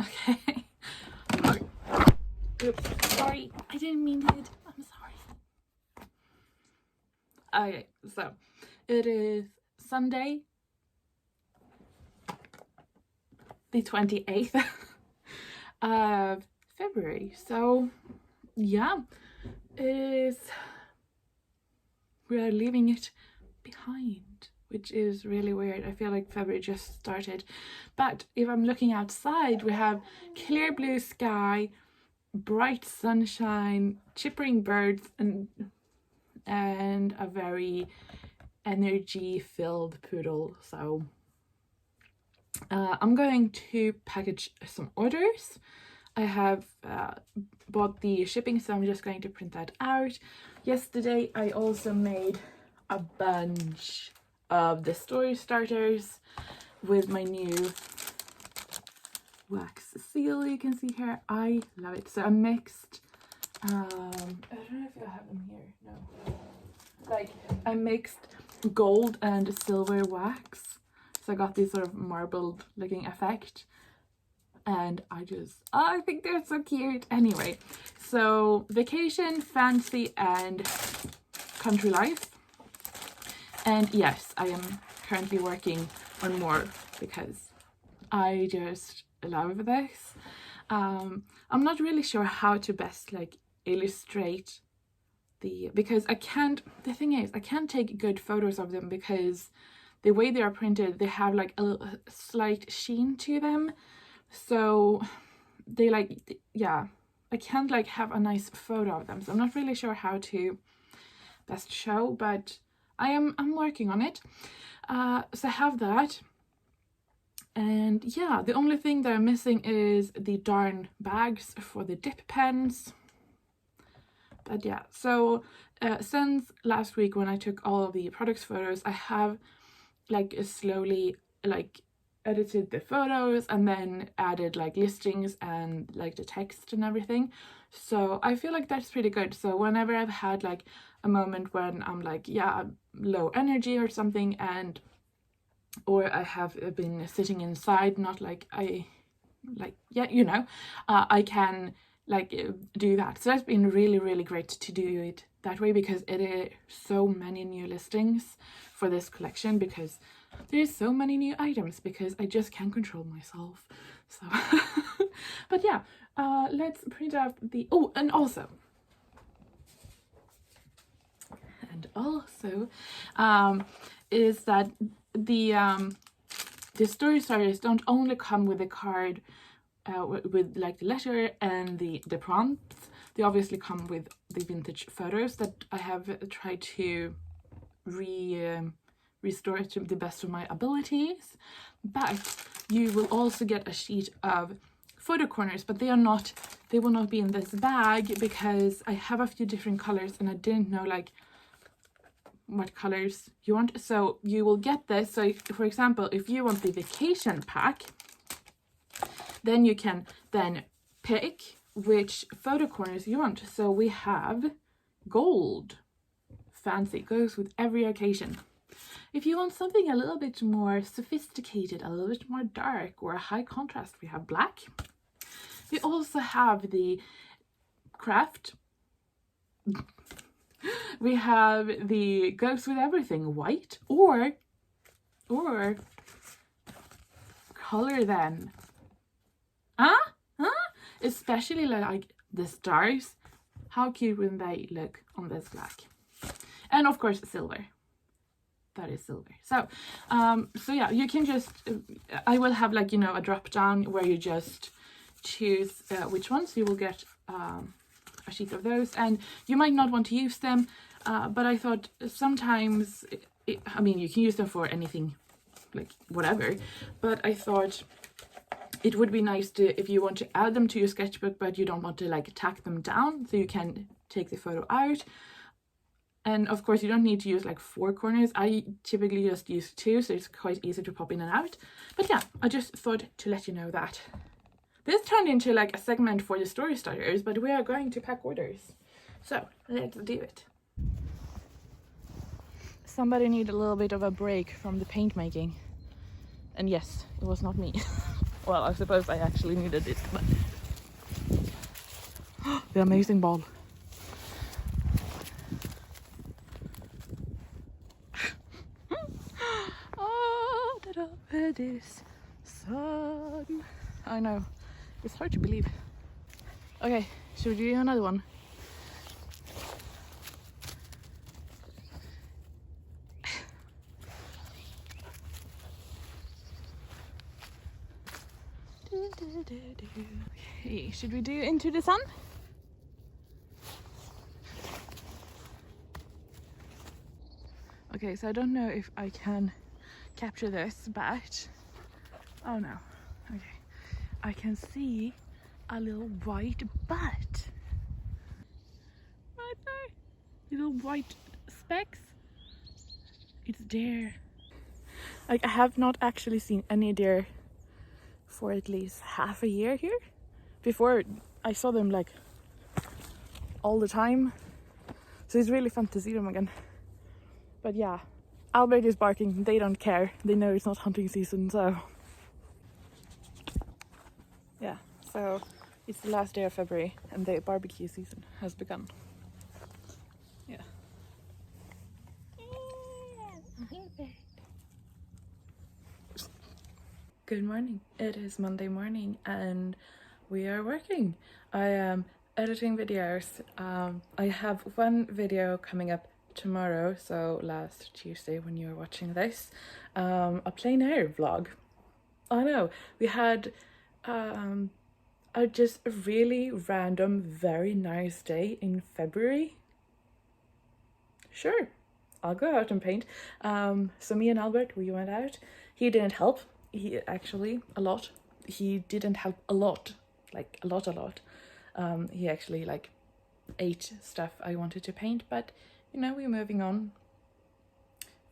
Okay. Oops, sorry. I didn't mean it. I'm sorry. Okay, so it is Sunday, the 28th of February. So, yeah, it is. We are leaving it behind, which is really weird. I feel like February just started. But if I'm looking outside, we have clear blue sky, bright sunshine, chippering birds, and a very energy-filled poodle. So I'm going to package some orders. I have bought the shipping, so I'm just going to print that out. Yesterday I also made a bunch of the story starters with my new wax seal. You can see here, I love it. So I mixed I don't know if I have them here. No, like I mixed gold and silver wax, so I got this sort of marbled looking effect, and I think they're so cute. Anyway, so vacation, fancy, and country life. And yes, I am currently working on more because I just love this. I'm not really sure how to best like illustrate because the thing is I can't take good photos of them because the way they are printed, they have like a slight sheen to them. So they like, yeah, I can't like have a nice photo of them. So I'm not really sure how to best show, but I'm working on it. So I have that. And yeah, the only thing that I'm missing is the darn bags for the dip pens. But yeah, so since last week when I took all of the products photos, I have like slowly like edited the photos and then added like listings and like the text and everything. So I feel like that's pretty good. So whenever I've had like a moment when I'm like, yeah, low energy or something, or I have been sitting inside, not like I can like do that. So that's been really, really great to do it that way, because it is so many new listings for this collection, because there's so many new items, because I just can't control myself. So but yeah, let's print out the and also is that the story starters don't only come with a card with like the letter and the prompts. They obviously come with the vintage photos that I have tried to restore to the best of my abilities. But you will also get a sheet of photo corners, but they will not be in this bag because I have a few different colors and I didn't know like what colors you want. So you will get this. So if, for example, if you want the vacation pack, then you can then pick which photo corners you want. So we have gold, fancy, goes with every occasion. If you want something a little bit more sophisticated, a little bit more dark or a high contrast, we have black. We also have the craft. We have the goes with everything, white, or color them. Especially like the stars. How cute when they look on this black. And of course silver. That is silver. So so yeah, you can just I will have like, you know, a drop down where you just choose which ones. You will get a sheet of those, and you might not want to use them, but I thought sometimes I mean, you can use them for anything, like whatever, but I thought it would be nice to, if you want to add them to your sketchbook but you don't want to like tack them down, so you can take the photo out. And of course you don't need to use like 4 corners. I typically just use 2, so it's quite easy to pop in and out. But yeah, I just thought to let you know that this turned into like a segment for the story starters, but we are going to pack orders. So let's do it. Somebody need a little bit of a break from the paint making. And yes, it was not me. Well, I suppose I actually needed it, but the amazing ball. Oh, this sun. I know, it's hard to believe. Okay, should we do another one? Okay, should we do Into the Sun? Okay, so I don't know if I can capture this, but oh no. Okay, I can see a little white butt right there. Little white specks. It's deer. Like, I have not actually seen any deer for at least half a year here. Before, I saw them like all the time, so it's really fun to see them again. But yeah, Albert is barking. They don't care. They know it's not hunting season, so yeah. So it's the last day of February and the barbecue season has begun. Yeah. Good morning. It is Monday morning and we are working. I am editing videos. I have one video coming up tomorrow, so last Tuesday when you are watching this, a plein air vlog. I know, we had a just a really random, very nice day in February. Sure, I'll go out and paint. So me and Albert, we went out. He didn't help. He actually he didn't help a lot, like a lot. He actually like ate stuff I wanted to paint, but you know, we're moving on.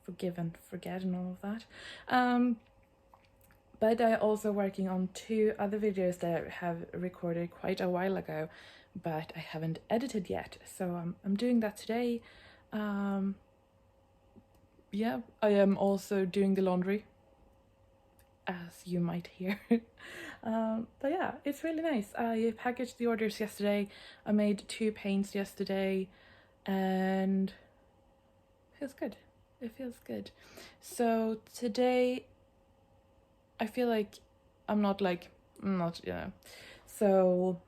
Forgive and forget and all of that. But I also working on 2 other videos that I have recorded quite a while ago, but I haven't edited yet. So I'm doing that today. Yeah, I am also doing the laundry, as you might hear. But yeah, it's really nice. I packaged the orders yesterday. I made 2 paints yesterday and it feels good. It feels good. So today I feel like I'm not, you know, so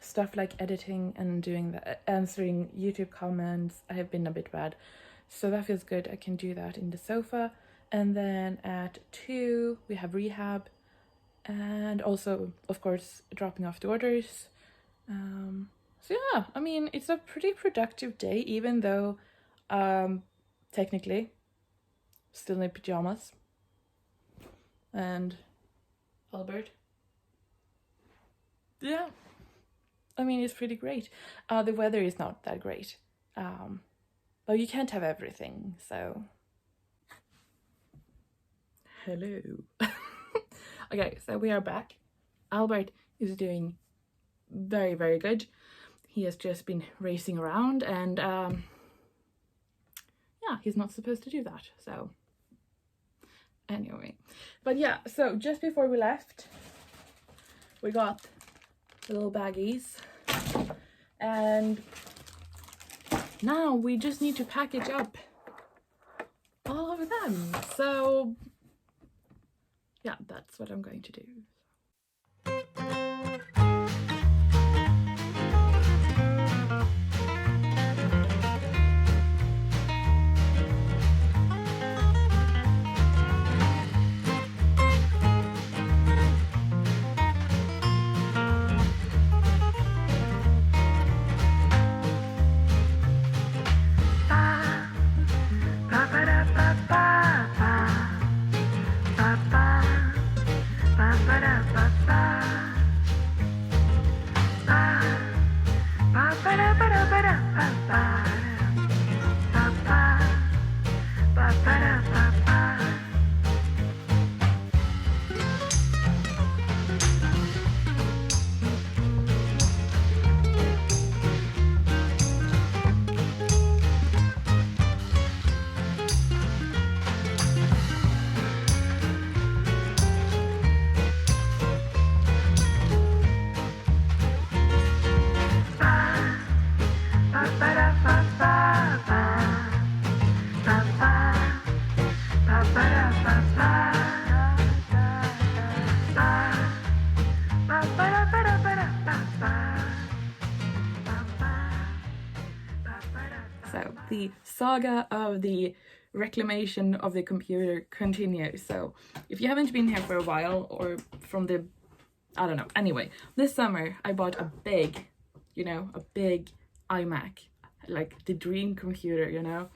stuff like editing and doing the answering YouTube comments, I have been a bit bad. So that feels good. I can do that in the sofa. And then at 2 we have rehab and also of course dropping off the orders. So yeah, I mean, it's a pretty productive day, even though technically still in pajamas. And Albert, yeah, I mean, it's pretty great. The weather is not that great, but you can't have everything, so hello. Okay, so we are back. Albert is doing very, very good. He has just been racing around and yeah, he's not supposed to do that, so anyway. But yeah, so just before we left, we got the little baggies and now we just need to package up all of them. So yeah, that's what I'm going to do. saga of the reclamation of the computer continues. So if you haven't been here for a while, or from the, I don't know, anyway, this summer I bought a big, you know, a big iMac, like the dream computer, you know.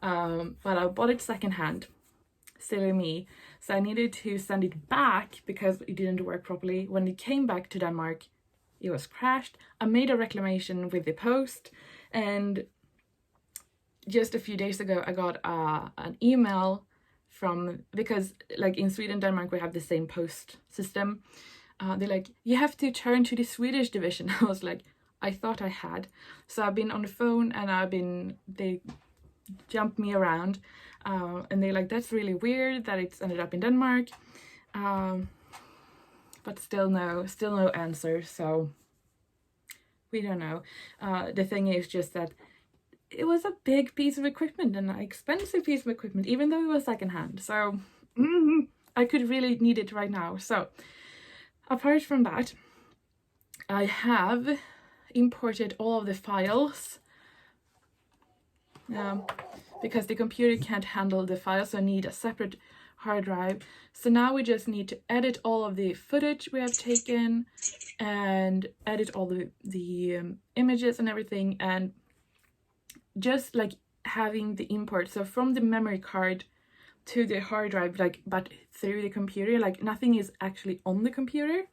But I bought it secondhand, silly me. So I needed to send it back because it didn't work properly. When it came back to Denmark, it was crashed. I made a reclamation with the post, and just a few days ago I got an email from, because like in Sweden, Denmark, we have the same post system. They're like, you have to turn to the Swedish division. I was like, I thought I had. So I've been on the phone and they jumped me around, and they're like, that's really weird that it's ended up in Denmark, but still no answer. So we don't know. The thing is just that it was a big piece of equipment and an expensive piece of equipment, even though it was secondhand. So I could really need it right now. So apart from that, I have imported all of the files, because the computer can't handle the files, so I need a separate hard drive. So now we just need to edit all of the footage we have taken and edit all the images and everything, and just like having the import, so from the memory card to the hard drive, like, but through the computer, like nothing is actually on the computer,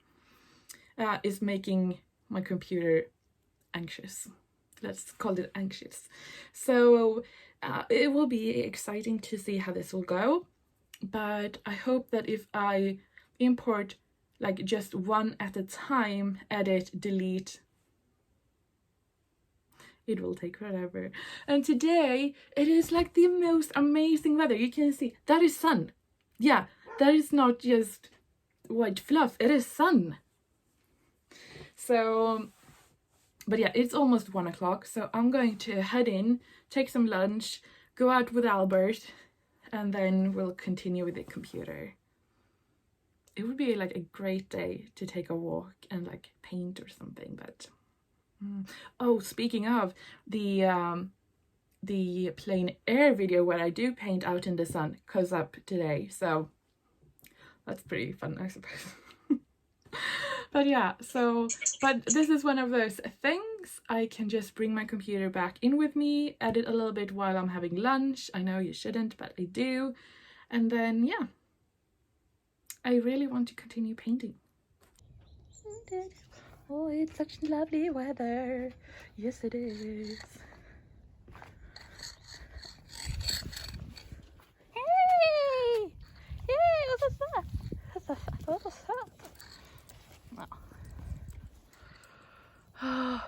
is making my computer anxious. Let's call it anxious. So it will be exciting to see how this will go, but I hope that if I import like just one at a time, edit, delete, it will take forever. And today it is like the most amazing weather. You can see that is sun. Yeah, that is not just white fluff, it is sun. So but yeah, it's almost 1 o'clock, so I'm going to head in, take some lunch, go out with Albert, and then we'll continue with the computer. It would be like a great day to take a walk and like paint or something, but oh, speaking of the plein air video where I do paint out in the sun goes up today, so that's pretty fun, I suppose. But yeah, so, but this is one of those things. I can just bring my computer back in with me, edit a little bit while I'm having lunch. I know you shouldn't, but I do. And then, yeah, I really want to continue painting. Oh, it's such lovely weather. Yes, it is. Hey! Hey, what's that? What's that? I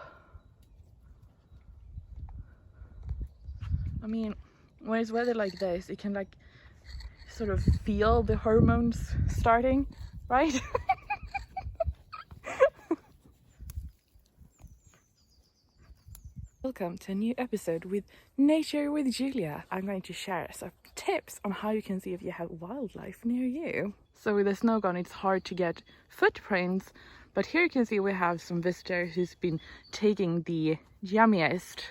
mean, when it's weather like this, you can like sort of feel the hormones starting, right? Welcome to a new episode with Nature with Julia. I'm going to share some tips on how you can see if you have wildlife near you. So with the snow gone, it's hard to get footprints, but here you can see we have some visitor who's been taking the yummiest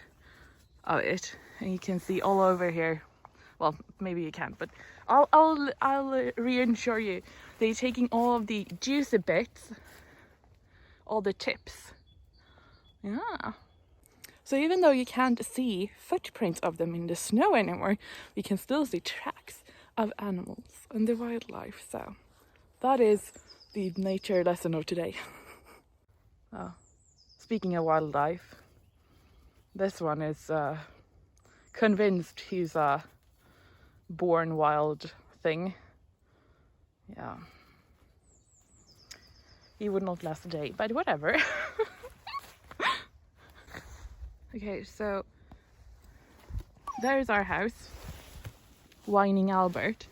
of it, and you can see all over here. Well, maybe you can't, but I'll reassure you, they're taking all of the juicy bits, all the tips. Yeah. So even though you can't see footprints of them in the snow anymore, you can still see tracks of animals and the wildlife. So that is the nature lesson of today. Oh, speaking of wildlife, this one is convinced he's a born wild thing. Yeah. He would not last a day, but whatever. Okay, so there's our house, whining Albert.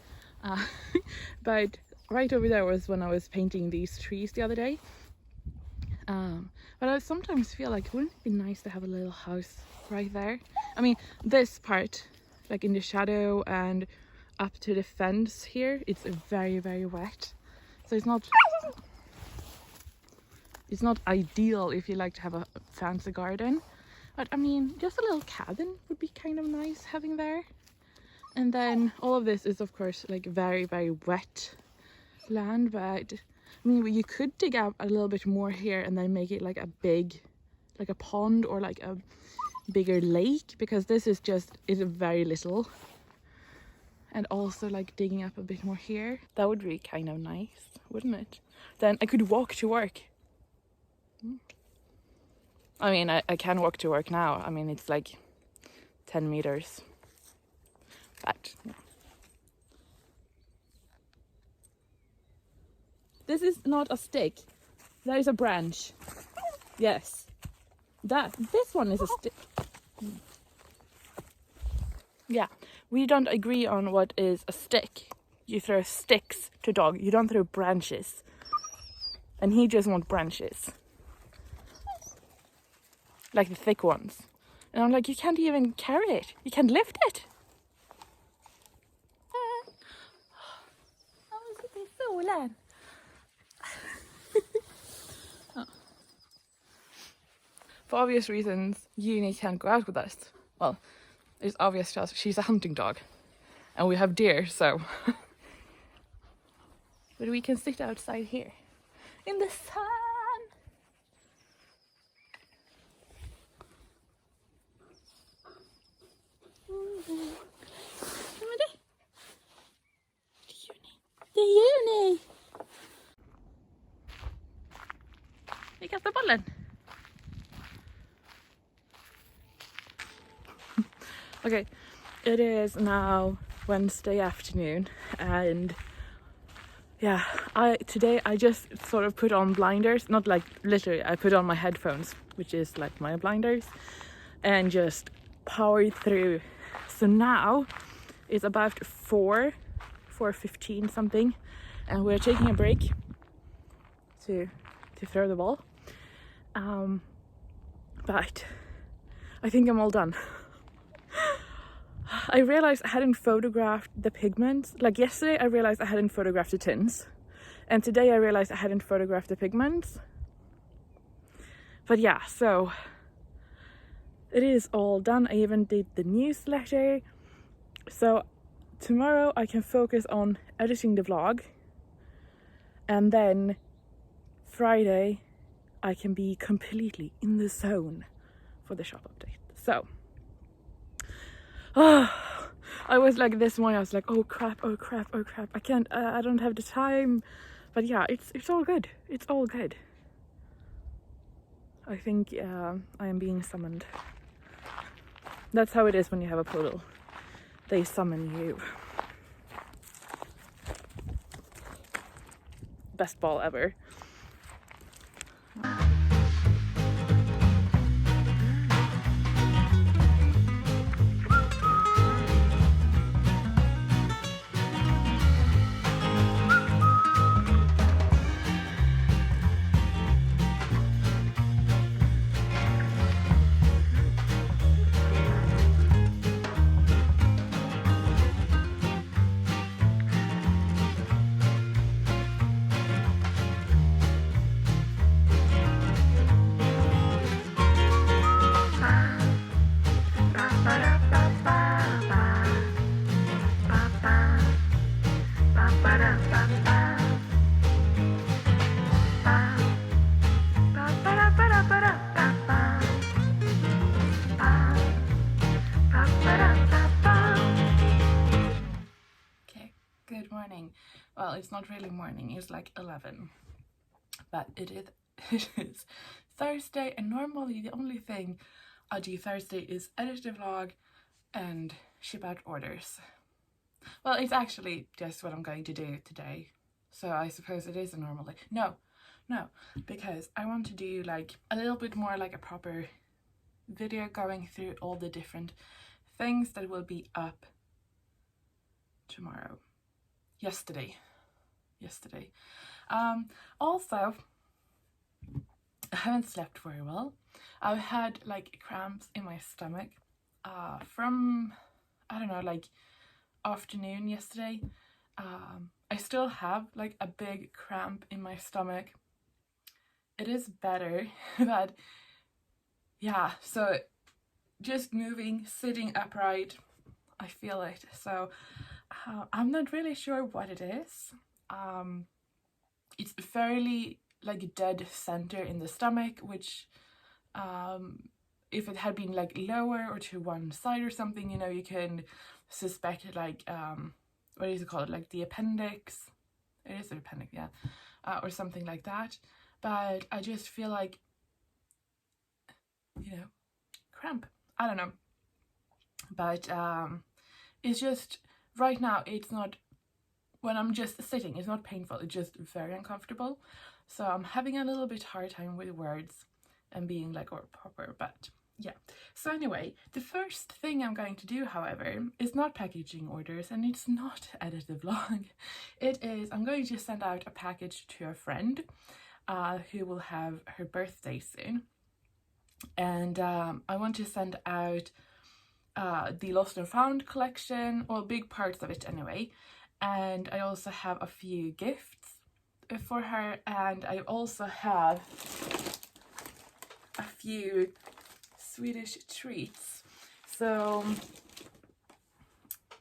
But right over there was when I was painting these trees the other day. But I sometimes feel like, wouldn't it be nice to have a little house right there? I mean, this part, like in the shadow and up to the fence here, it's very, very wet. So it's not ideal if you like to have a fancy garden. But I mean, just a little cabin would be kind of nice having there. And then all of this is of course like very, very wet land, but I mean, you could dig up a little bit more here and then make it like a big, like a pond or like a bigger lake, because this is very little. And also like digging up a bit more here. That would be kind of nice, wouldn't it? Then I could walk to work. I mean, I can walk to work now. I mean, it's like 10 meters. But yeah. This is not a stick. That is a branch. Yes. This one is a stick. Yeah. We don't agree on what is a stick. You throw sticks to dog. You don't throw branches. And he just wants branches. Like the thick ones. And I'm like, you can't even carry it. You can't lift it. For obvious reasons, Uni can't go out with us. Well, it's obvious to us. She's a hunting dog. And we have deer, so... But we can sit outside here. In the sun! Det är Juni! Vi kastar bollen. Okay, it is now Wednesday afternoon, and yeah, today I just sort of put on blinders, not like literally, I put on my headphones, which is like my blinders, and just powered through. So now it's about 4:15 something, and we're taking a break to throw the ball. But I think I'm all done. I realized I hadn't photographed the pigments. Like yesterday I realized I hadn't photographed the tins, and today I realized I hadn't photographed the pigments. But yeah, so it is all done. I even did the newsletter. So tomorrow I can focus on editing the vlog, and then Friday I can be completely in the zone for the shop update. So I was like this morning, I was like, oh crap, I can't, I don't have the time. But yeah, it's all good. It's all good. I think I am being summoned. That's how it is when you have a poodle. They summon you. Best ball ever. Good morning. Well, it's not really morning, it's like 11. But it is Thursday, and normally the only thing I do Thursday is edit the vlog and ship out orders. Well, it's actually just what I'm going to do today. So I suppose it is a normal day. No, because I want to do like a little bit more like a proper video going through all the different things that will be up tomorrow. Yesterday. Also, I haven't slept very well. I've had like cramps in my stomach from, I don't know, like afternoon yesterday. I still have like a big cramp in my stomach. It is better, but yeah, so just moving, sitting upright, I feel it. So I'm not really sure what it is. It's fairly like dead center in the stomach, which if it had been like lower or to one side or something, you know, you can suspect it like what is it called, like the appendix. It is the appendix, yeah, or something like that. But I just feel like, you know, cramp. I don't know. But it's just right now, it's not, when I'm just sitting, it's not painful, it's just very uncomfortable. So I'm having a little bit hard time with words and being like or proper, but yeah. So anyway, the first thing I'm going to do, however, is not packaging orders, and it's not edit the vlog. It is, I'm going to send out a package to a friend who will have her birthday soon. And I want to send out the Lost and Found collection, or big parts of it anyway. And I also have a few gifts for her, and I also have a few Swedish treats. So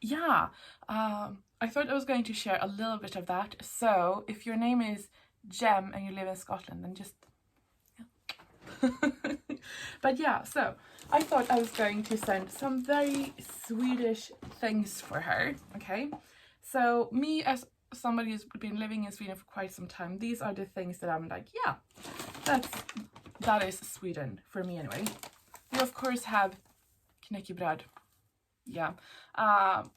yeah, I thought I was going to share a little bit of that. So if your name is Jem and you live in Scotland, then just but yeah, so I thought I was going to send some very Swedish things for her. Okay, so me as somebody who's been living in Sweden for quite some time, these are the things that I'm like, yeah, that is Sweden for me anyway. We of course have knäckebröd. Yeah,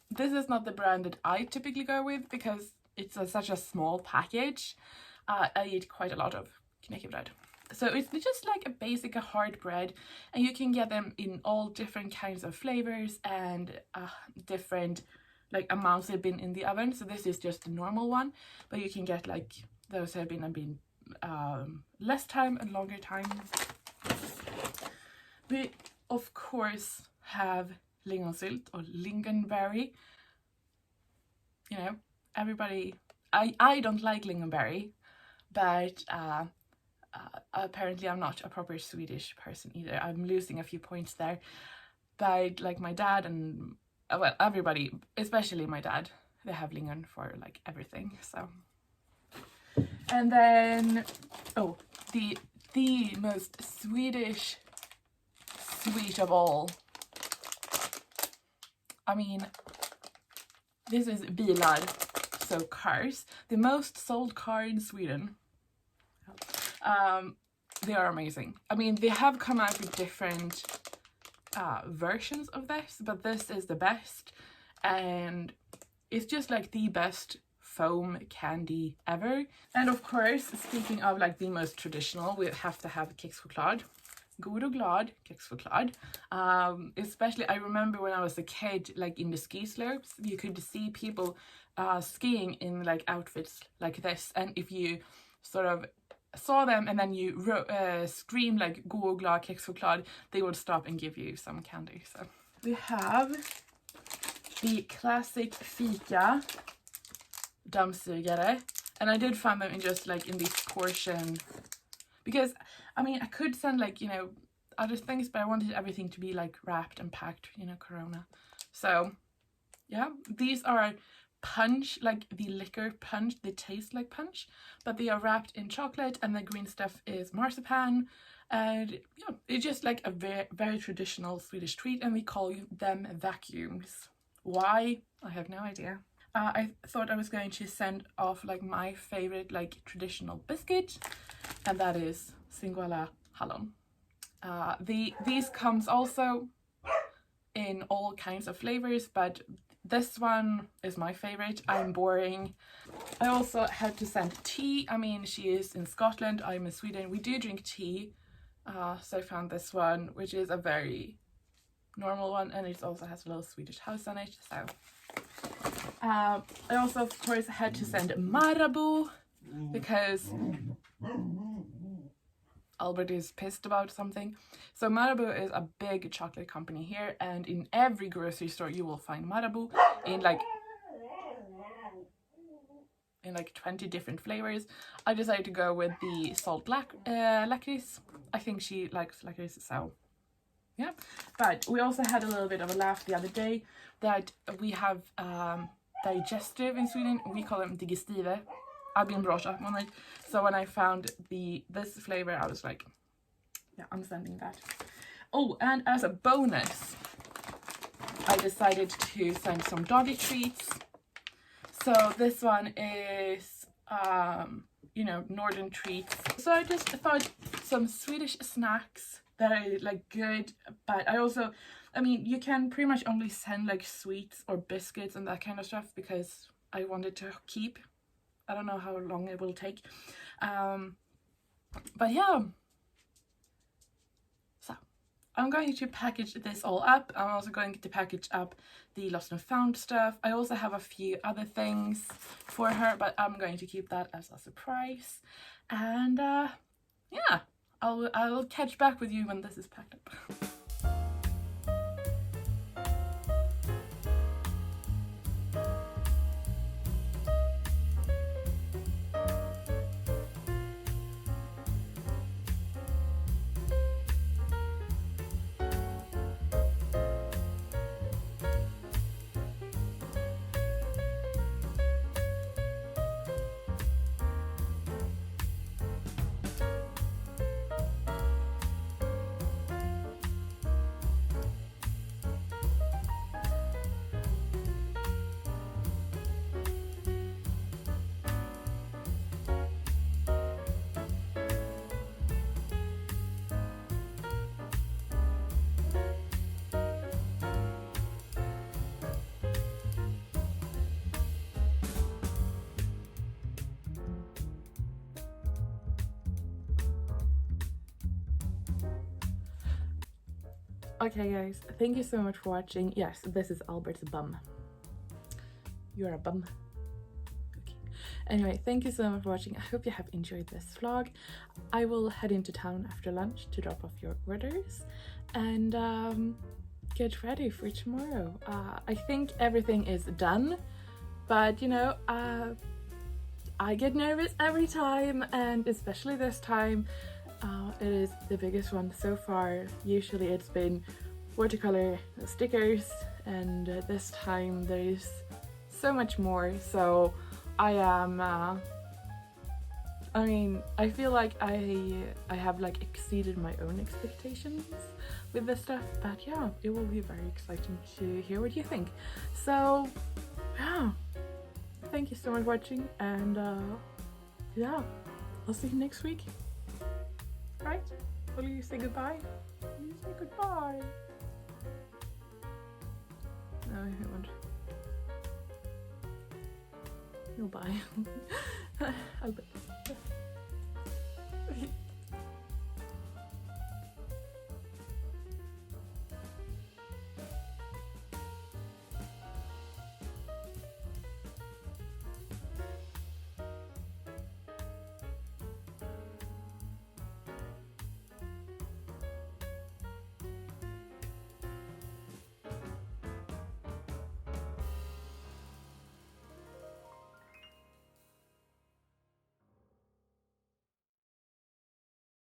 this is not the brand that I typically go with because it's such a small package. I eat quite a lot of knäckebröd. So it's just like a basic hard bread, and you can get them in all different kinds of flavors and different like amounts they've been in the oven. So this is just the normal one, but you can get like those have been less time and longer time. We of course have lingonsylt or lingonberry. You know, everybody, I don't like lingonberry, but apparently I'm not a proper Swedish person either. I'm losing a few points there. But like my dad and well, everybody, especially my dad, they have lingon for like everything. So, and then oh, the most Swedish sweet of all. I mean, this is bilar, so cars. The most sold car in Sweden. They are amazing. I mean, they have come out with different versions of this, but this is the best, and it's just like the best foam candy ever. And of course, speaking of like the most traditional, we have to have kexchoklad. God och glad kexchoklad. Especially I remember when I was a kid, like in the ski slopes, you could see people skiing in like outfits like this, and if you sort of saw them and then you scream like God och glad kexchoklad, they would stop and give you some candy. So we have the classic fika dammsugare, and I did find them in just like in this portion, because I mean I could send like, you know, other things, but I wanted everything to be like wrapped and packed, you know, Corona. So yeah, these are punch, like the liquor punch. They taste like punch, but they are wrapped in chocolate, and the green stuff is marzipan. And yeah, it's just like a very, very traditional Swedish treat, and we call them vacuums. Why? I have no idea. I thought I was going to send off like my favorite like traditional biscuit, and that is Singoalla hallon. These comes also in all kinds of flavors, but this one is my favorite. I'm boring. I also had to send tea. I mean, she is in Scotland, I'm in Sweden. We do drink tea. So I found this one, which is a very normal one, and it also has a little Swedish house on it. So I also of course had to send Marabou because Albert is pissed about something. So Marabou is a big chocolate company here, and in every grocery store you will find Marabou in like 20 different flavors. I decided to go with the salt lakritz. I think she likes lakritz, so yeah. But we also had a little bit of a laugh the other day that we have digestive in Sweden. We call them digestive. Albinbrasa. So when I found this flavor, I was like, yeah, I'm sending that. Oh, and as a bonus, I decided to send some doggy treats. So this one is, you know, northern treats. So I just thought some Swedish snacks that are like good, but I mean, you can pretty much only send like sweets or biscuits and that kind of stuff because I wanted to keep. I don't know how long it will take. But yeah. So I'm going to package this all up. I'm also going to package up the lost and found stuff. I also have a few other things for her, but I'm going to keep that as a surprise. And yeah, I'll catch back with you when this is packed up. Okay guys, thank you so much for watching. Yes, this is Albert's bum. You're a bum. Okay. Anyway, thank you so much for watching. I hope you have enjoyed this vlog. I will head into town after lunch to drop off your orders and get ready for tomorrow. I think everything is done, but you know, I get nervous every time, and especially this time. It is the biggest one so far. Usually it's been watercolor stickers, and this time there is so much more. So I am I mean, I feel like I have like exceeded my own expectations with this stuff, but yeah, it will be very exciting to hear what you think. So yeah, thank you so much for watching, and yeah, I'll see you next week. Right? Will you say goodbye? Will you say goodbye? No, I won't. No, bye.